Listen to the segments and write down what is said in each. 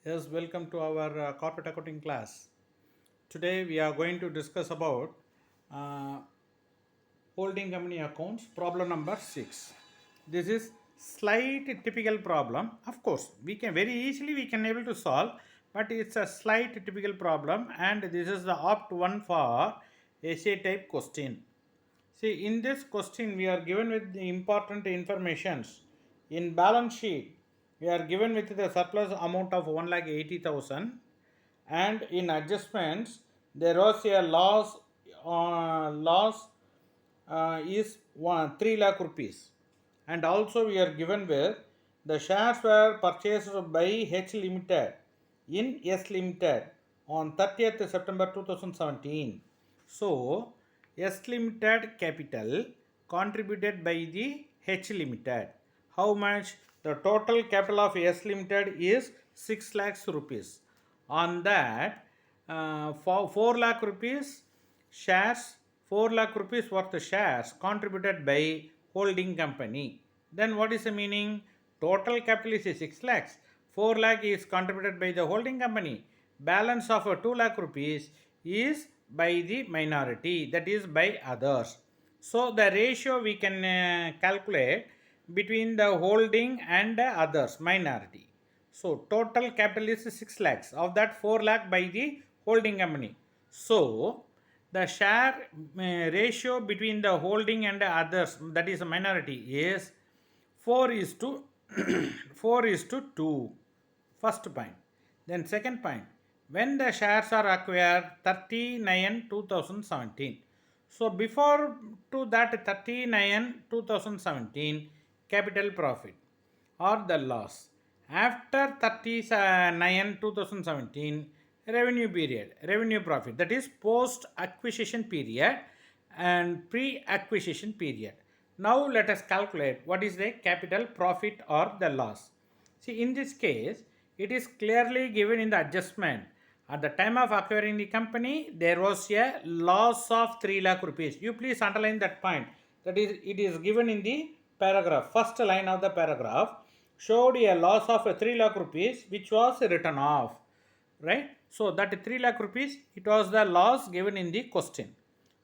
Yes, welcome to our corporate accounting class. Today we are going to discuss about uh, holding company accounts, problem number 6. This is slight typical problem. Of course, we can very easily we can able to solve, but it's a slight typical problem, and this is the opt one for essay type question. See, in this question, we are given with the important informations. In balance sheet, we are given with the surplus amount of 1,80,000, and in adjustments, there was a loss is 3 lakh rupees. And also, we are given with the shares were purchased by H Limited in S Limited on 30th September 2017. So, S Limited capital contributed by the H Limited. How much? The total capital of S Limited is 6 lakhs rupees. On that, for 4 lakh rupees shares, 4 lakh rupees worth shares contributed by holding company. Then what is the meaning? Total capital is 6 lakhs. 4 lakh is contributed by the holding company. Balance of 2 lakh rupees is by the minority, that is by others. So the ratio we can calculate between the holding and the others, minority. So total capital is 6 lakhs. Of that 4 lakh by the holding company. So the share ratio between the holding and the others, that is a minority, is 4 is to 4 is to 2. First point. Then second point, when the shares are acquired 39 2017. So before to that 39 2017 capital profit or the loss. After 39 2017 revenue profit, that is post acquisition period and pre acquisition period. Now let us calculate what is the capital profit or the loss. See, in this case, it is clearly given in the adjustment. At the time of acquiring the company, there was a loss of 3 lakh rupees. You please underline that point. That is, it is given in the paragraph. First line of the paragraph showed a loss of 3 lakh rupees which was written off. Right? So, that 3 lakh rupees, it was the loss given in the question.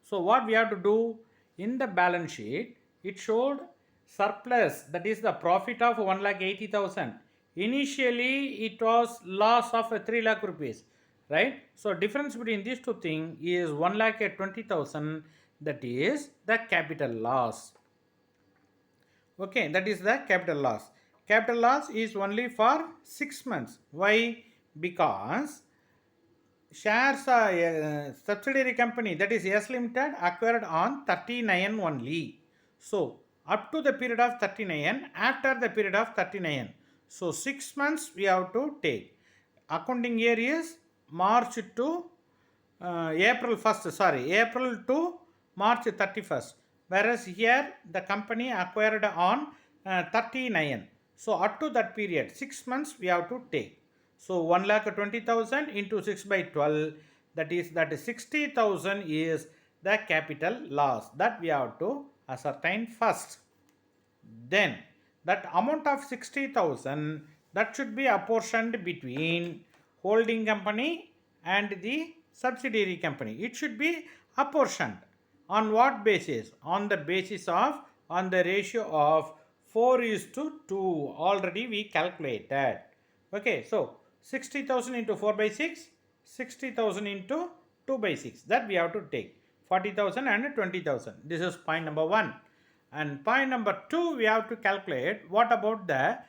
So, what we have to do in the balance sheet, it showed surplus, that is the profit of 1,80,000. Initially, it was loss of 3 lakh rupees, right? So, difference between these two things is 1,20,000, that is the capital loss. Okay, that is the capital loss. Capital loss is only for 6 months. Why? Because shares are subsidiary company, that is S Limited, acquired on 39 only. So up to the period of 39, after the period of 39. So 6 months we have to take. Accounting year is March to April 1st, April to March 31st. Whereas here the company acquired on 39. So up to that period, 6 months we have to take. So 1,20,000 into 6 by 12, that is 60,000 is the capital loss that we have to ascertain first. Then that amount of 60,000, that should be apportioned between holding company and the subsidiary company. It should be apportioned. On what basis? On the basis of, on the ratio of 4 is to 2. Already we calculated. Okay, so 60,000 into 4 by 6, 60,000 into 2 by 6. That we have to take. 40,000 and 20,000. This is point number 1. And point number 2, we have to calculate what about the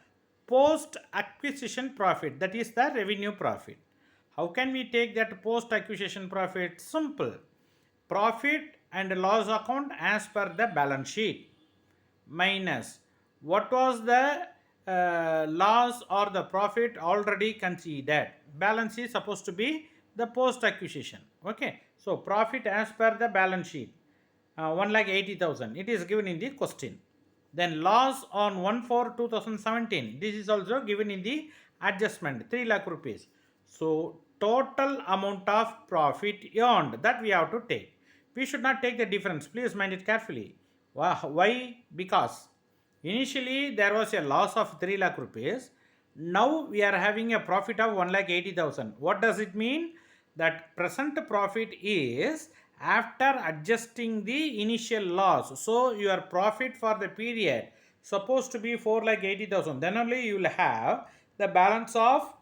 post acquisition profit, that is the revenue profit. How can we take that post acquisition profit? Simple. Profit and loss account as per the balance sheet minus what was the loss or the profit already considered. Balance is supposed to be the post acquisition. Okay, so profit as per the balance sheet 1,80,000, it is given in the question. Then loss on 1/4/2017, this is also given in the adjustment, 3 lakh rupees. So total amount of profit earned, that we have to take. We should not take the difference, please mind it carefully. Why? Because initially there was a loss of 3 lakh rupees. Now we are having a profit of 1,80,000. What does it mean? That present profit is after adjusting the initial loss. So your profit for the period supposed to be 4,80,000. Then only you will have the balance of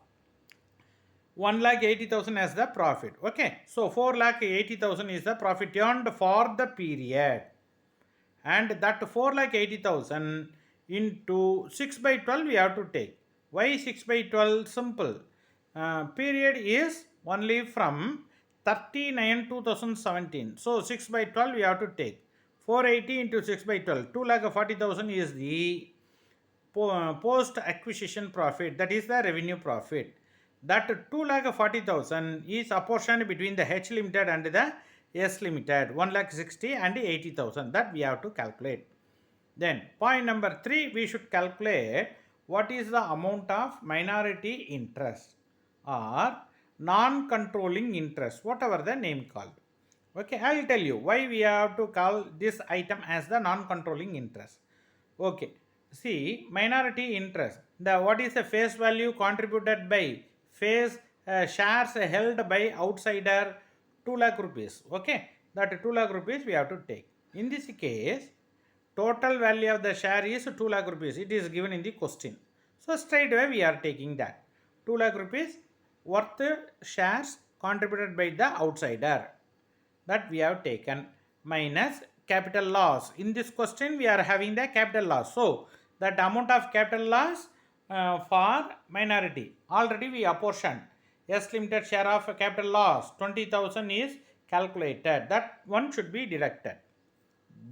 1,80,000 as the profit. Okay, so 4,80,000 is the profit earned for the period, and that 4,80,000 into 6 by 12 we have to take. Why 6 by 12? Simple. Period is only from 39 2017. So 6 by 12 we have to take. 480 into 6 by 12. 2,40,000 is the post acquisition profit, that is the revenue profit. That 2,40,000 is apportioned between the H limited and the S limited, 1,60,000 and 80,000, that we have to calculate. Then point number 3, we should calculate what is the amount of minority interest or non-controlling interest, whatever the name called. Okay, I will tell you why we have to call this item as the non-controlling interest. Okay, see, minority interest. The what is the face value contributed by face shares held by outsider, 2 lakh rupees. Okay, that 2 lakh rupees we have to take. In this case, total value of the share is 2 lakh rupees. It is given in the question. So straight away we are taking that 2 lakh rupees worth shares contributed by the outsider, that we have taken, minus capital loss. In this question we are having the capital loss. So that amount of capital loss for minority already we apportioned. S limited share of capital loss 20,000 is calculated. That one should be deducted.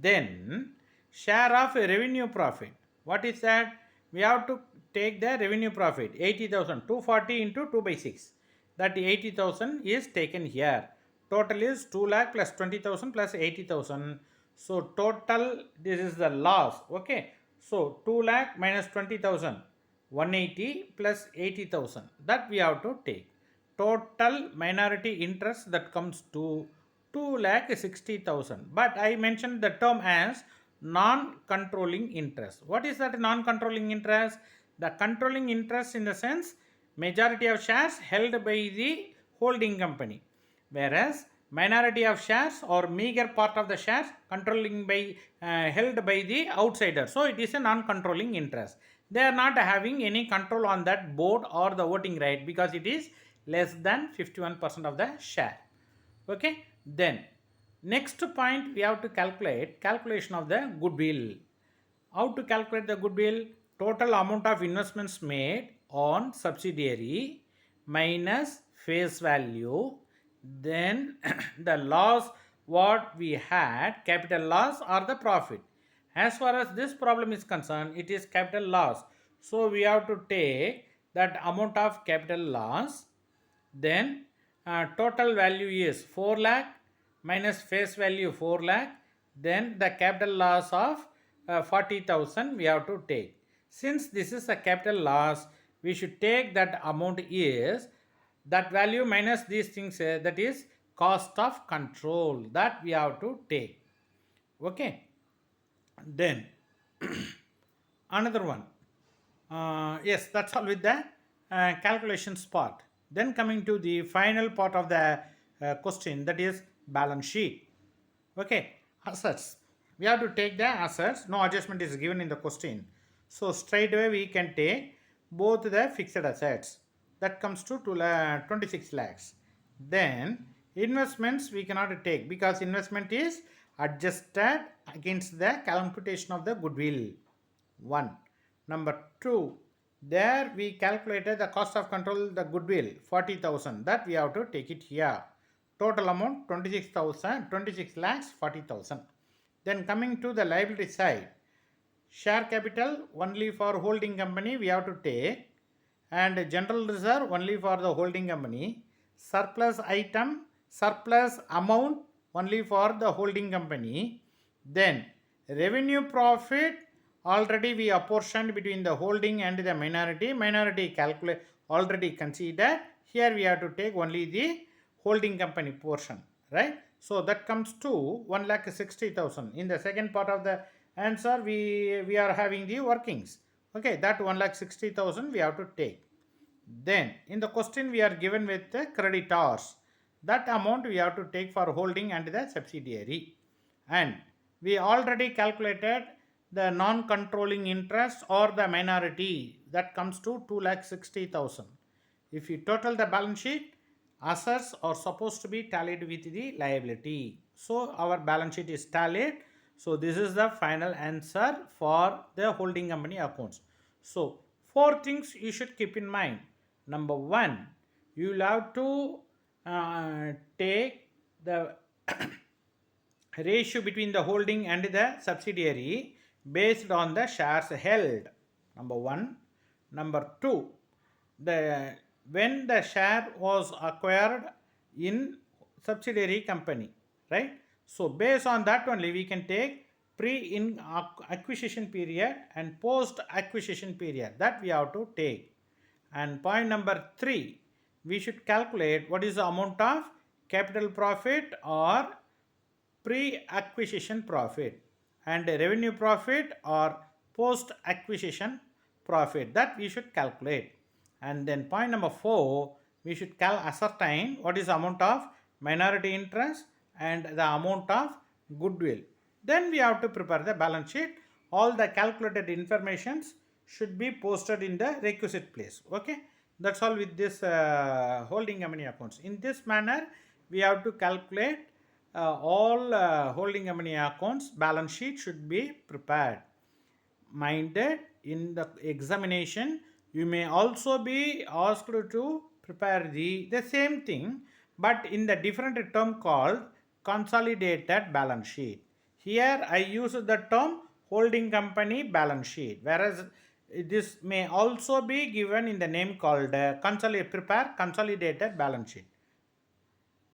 Then share of revenue profit. What is that? We have to take the revenue profit 80,000, 240 into 2 by 6. That 80,000 is taken here. Total is 2 lakh plus 20,000 plus 80,000. So total, this is the loss. Okay. So 2 lakh minus 20,000, 180 plus 80,000. That we have to take. Total minority interest that comes to 2,60,000. But I mentioned the term as non-controlling interest. What is that non-controlling interest? The controlling interest in the sense majority of shares held by the holding company, whereas minority of shares or meager part of the shares controlling by held by the outsider. So it is a non-controlling interest. They are not having any control on that board or the voting right because it is less than 51% of the share. Okay, then next point we have to calculate calculation of the goodwill. How to calculate the goodwill? Total amount of investments made on subsidiary minus face value, then the loss what we had, capital loss or the profit. As far as this problem is concerned, it is capital loss. So we have to take that amount of capital loss. Then total value is 4 lakh minus face value 4 lakh. Then the capital loss of 40,000 we have to take. Since this is a capital loss, we should take that amount is that value minus these things, that is cost of control, that we have to take. Okay, then another one. Yes, that's all with the calculations part. Then coming to the final part of the question, that is balance sheet. Okay, assets. We have to take the assets. No adjustment is given in the question. So straight away we can take both the fixed assets. That comes to 26 lakhs. Then investments we cannot take because investment is adjusted against the computation of the goodwill. 1. Number 2, there we calculated the cost of control, the goodwill 40,000, that we have to take it here. Total amount 26,000, 26 lakhs 40,000. Then coming to the liability side, share capital only for holding company we have to take, and general reserve only for the holding company, surplus item, surplus amount only for the holding company. Then revenue profit already we apportioned between the holding and the minority calculate already considered. Here we have to take only the holding company portion, right? So that comes to 1,60,000. In the second part of the answer we are having the workings. Okay, that 1,60,000 we have to take. Then in the question we are given with the creditors. That amount we have to take for holding and the subsidiary. And we already calculated the non-controlling interest or the minority, that comes to 2,60,000. If you total the balance sheet, assets are supposed to be tallied with the liability. So our balance sheet is tallied. So this is the final answer for the holding company accounts. So four things you should keep in mind. Number one, you will have to take the ratio between the holding and the subsidiary based on the shares held. Number one. Number two, the when the share was acquired in subsidiary company, right? So based on that only we can take pre in acquisition period and post acquisition period, that we have to take. And point number three, we should calculate what is the amount of capital profit or pre-acquisition profit and revenue profit or post-acquisition profit, that we should calculate. And then point number four, we should ascertain what is the amount of minority interest and the amount of goodwill. Then we have to prepare the balance sheet. All the calculated informations should be posted in the requisite place. Okay, that's all with this holding company accounts. In this manner we have to calculate all holding company accounts balance sheet should be prepared. Minded, in the examination you may also be asked to prepare the same thing, but in the different term called consolidated balance sheet. Here I use the term holding company balance sheet, whereas this may also be given in the name called prepare consolidated balance sheet.